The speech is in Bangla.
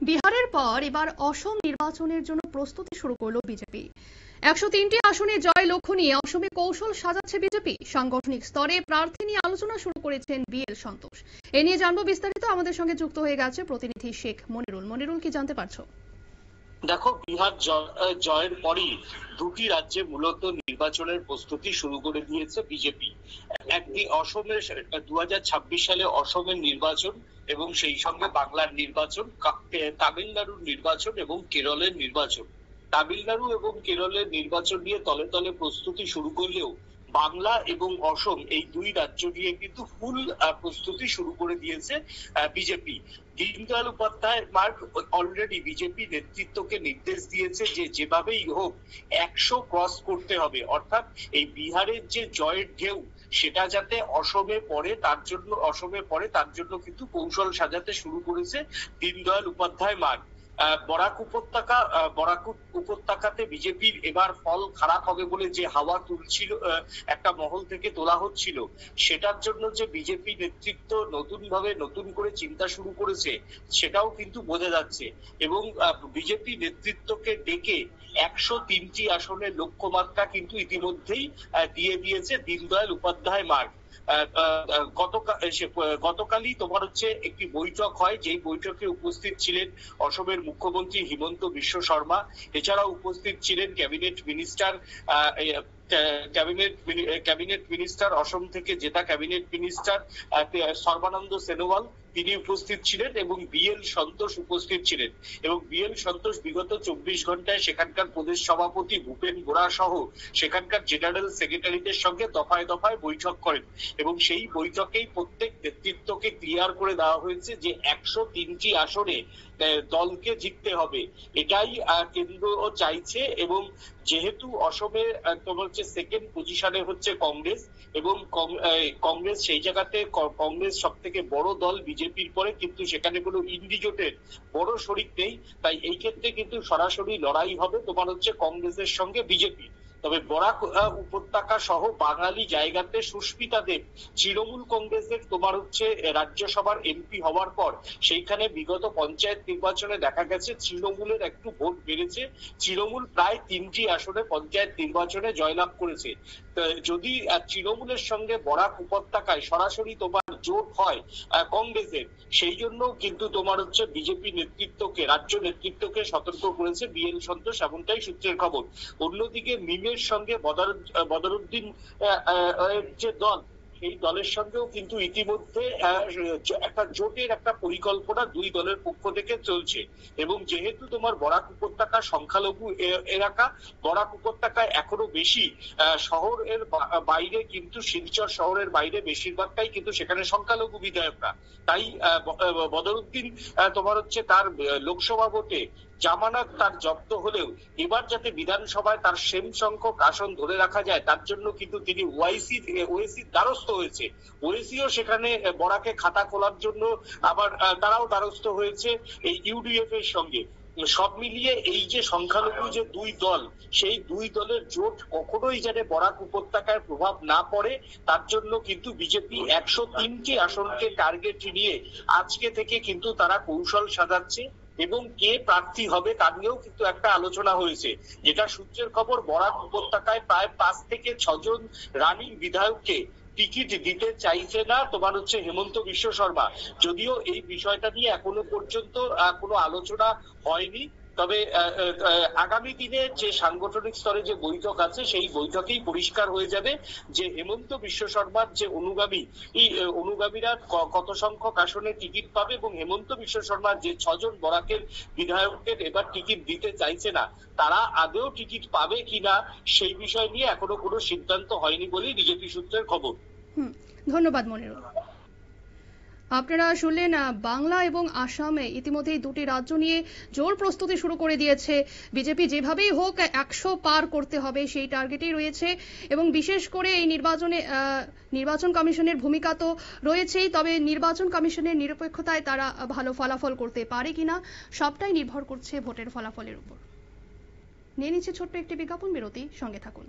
বিহারের পর এবার অসম নির্বাচনের জন্য প্রস্তুতি শুরু করলো বিজেপি। 103টি আসনে জয় লক্ষ্য নিয়ে অসমে কৌশল সাজাচ্ছে বিজেপি। সাংগঠনিক স্তরে প্রার্থী নিয়ে আলোচনা শুরু করেছেন বিএল সন্তোষ। এ নিয়ে জানবো বিস্তারিত। আমাদের সঙ্গে যুক্ত হয়ে গেছে প্রতিনিধি শেখ মনিরুল। মনিরুল, কি জানতে পারছো? দেখো, বিহার জয়ের পরই দুটি রাজ্যে মূলত নির্বাচনের প্রস্তুতি শুরু করে দিয়েছে বিজেপি। একদিকে অসমের 2026 সালে অসমের নির্বাচন এবং সেই সঙ্গে বাংলার নির্বাচন, তামিলনাড়ুর নির্বাচন এবং কেরলের নির্বাচন। তামিলনাড়ু এবং কেরলের নির্বাচন নিয়ে তলে তলে প্রস্তুতি শুরু করলেও বাংলা এবং অসম এই দুই রাজ্য নিয়ে কিন্তু ফুল প্রস্তুতি শুরু করে দিয়েছে বিজেপি। দীনদয়াল উপাধ্যায় মার্গ অলরেডি বিজেপি নেতৃত্বকে নির্দেশ দিয়েছে যে যেভাবেই হোক 100 ক্রস করতে হবে, অর্থাৎ এই বিহারের যে জয়ের ঢেউ সেটা যাতে অসমে পড়ে তার জন্য কিন্তু কৌশল সাজাতে শুরু করেছে দীনদয়াল উপাধ্যায় মার্গ। বরাক উপত্যকাতে বিজেপির এবার ফল খারাপ হবে বলে যে হাওয়া তুলছিল, একটা মহল থেকে তোলা হচ্ছিল, সেটার জন্য যে বিজেপি নেতৃত্ব নতুন করে চিন্তা শুরু করেছে সেটাও কিন্তু বোঝা যাচ্ছে। এবং বিজেপি নেতৃত্বকে ডেকে 103টি আসনের লক্ষ্যমাত্রা কিন্তু ইতিমধ্যেই দিয়ে দিয়েছে দীনদয়াল উপাধ্যায় মার্গ। গতকালই তোমার হচ্ছে একটি বৈঠক হয়, যেই বৈঠকে উপস্থিত ছিলেন অসমের মুখ্যমন্ত্রী হিমন্ত বিশ্ব শর্মা। এছাড়াও উপস্থিত ছিলেন ক্যাবিনেট মিনিস্টার অসম থেকে জেতা ক্যাবিনেট মিনিস্টার সর্বানন্দ সোনোয়াল, তিনি উপস্থিত ছিলেন এবং বিএল সন্তোষ উপস্থিত ছিলেন। এবং বিএল সন্তোষ বিগত 24 ঘন্টায় সেখানকার প্রদেশ সভাপতি ভূপেন বোরা সহ সেখানকার জেনারেল সেক্রেটারিদের সঙ্গে দফায় দফায় বৈঠক করেন এবং সেই বৈঠকেই প্রত্যেক নেতৃত্বকে ক্লিয়ার করে দেওয়া হয়েছে যে 103টি আসনে দলকে জিততে হবে, এটাই কেন্দ্র চাইছে। এবং যেহেতু অসমে তোমার হচ্ছে সেকেন্ড পজিশনে হচ্ছে কংগ্রেস, এবং কংগ্রেস সেই জায়গাতে কংগ্রেস সব থেকে বড় দল বিজেপির পরে, কিন্তু সেখানে কোনো ইন্ডিজোটের বড় শরিক নেই, তাই এই ক্ষেত্রে কিন্তু সরাসরি লড়াই হবে তোমার হচ্ছে কংগ্রেসের সঙ্গে বিজেপি। তবে বরাক উপত্যকা সহ বাঙালি জায়গাতে সুস্মিতা দেব তৃণমূল কংগ্রেসের তোমার হচ্ছে রাজ্যসভার এমপি হওয়ার পর সেইখানে বিগত পঞ্চায়েত নির্বাচনে দেখা গেছে তৃণমূলের একটু ভোট বেড়েছে। তৃণমূল প্রায় 3টি আসনে পঞ্চায়েত নির্বাচনে জয়লাভ করেছে। যদি তৃণমূলের সঙ্গে বরাক উপত্যকায় সরাসরি তোমার জোট হয় কংগ্রেসের, সেই জন্য কিন্তু তোমার হচ্ছে বিজেপি নেতৃত্বকে, রাজ্য নেতৃত্বকে সতর্ক করেছে বিএল সন্তোষ, এমনটাই সূত্রের খবর। অন্যদিকে মিমের সঙ্গে বদরুদ্দিন যে দল, সেই দলের সঙ্গেও কিন্তু ইতিমধ্যে একটা জোটের একটা পরিকল্পনা দুই দলের পক্ষ থেকে চলছে। এবং যেহেতু তোমার বরাক উপত্যকা সংখ্যালঘু এলাকা, বরাক উপত্যকায় এখনো বেশি শহরের বাইরে, কিন্তু শিলচর শহরের বাইরে বেশিরভাগটাই কিন্তু সেখানে সংখ্যালঘু বিধায়করা, তাই বদরুদ্দিন তোমার হচ্ছে তার লোকসভা ভোটে জামানত তার জব্দ হলেও এবার যাতে বিধানসভায় তার সেম সংখ্যক আসন ধরে রাখা যায় তার জন্য কিন্তু তিনি ওএসির দ্বারস্থ হয়েছে। ওএসিও সেখানে বরাকে খাতা খোলার জন্য আবার তারাও দ্বারস্থ হয়েছে এই ইউডিএফ এর সঙ্গে। সব মিলিয়ে এই যে সংখ্যালঘু যে দুই দল, সেই দুই দলের জোট কখনোই যেন বরাক উপত্যকায় প্রভাব না পড়ে, তার জন্য কিন্তু বিজেপি 103টি আসনকে টার্গেট নিয়ে আজকে থেকে কিন্তু তারা কৌশল সাজাচ্ছে। এবং কে প্রার্থী হবে তা নিয়েও কিন্তু একটা আলোচনা হয়েছে, যেটা সূত্রের খবর বরাক উপত্যকায় প্রায় 5 থেকে 6 জন রানিং বিধায়ককে টিকিট দিতে চাইছে না তোমার হচ্ছে হেমন্ত বিশ্ব শর্মা। যদিও এই বিষয়টা নিয়ে এখনো পর্যন্ত কোনো আলোচনা হয়নি, তবে আগামী দিনে যে সাংগঠনিক স্তরে যে বৈঠক আছে সেই বৈঠকেই পরিষ্কার হয়ে যাবে যে হেমন্ত বিশ্ব শর্মার যে অনুগামীরা কত সংখ্যক আসনে টিকিট পাবে, এবং হেমন্ত বিশ্ব শর্মার যে 6 জন বরাকের বিধায়কদের এবার টিকিট দিতে চাইছে না তারা আদৌ টিকিট পাবে কিনা সেই বিষয় নিয়ে এখনো কোনো সিদ্ধান্ত হয়নি বলেই বিজেপি সূত্রের খবর। ধন্যবাদ মনিরুল। আপনারা শুনলেন, বাংলা এবং আসামে ইতিমধ্যেই দুটি রাজ্য নিয়ে জোর প্রস্তুতি শুরু করে দিয়েছে বিজেপি। যেভাবেই হোক 100 পার করতে হবে সেই টার্গেটেই রয়েছে, এবং বিশেষ করে এই নির্বাচন কমিশনের ভূমিকা তো রয়েছেই, তবে নির্বাচন কমিশনের নিরপেক্ষতায় তারা ভালো ফলাফল করতে পারে কিনা সবটাই নির্ভর করছে ভোটের ফলাফলের উপর। নিয়ে নিচ্ছে ছোট্ট একটি বিজ্ঞাপন বিরতি, সঙ্গে থাকুন।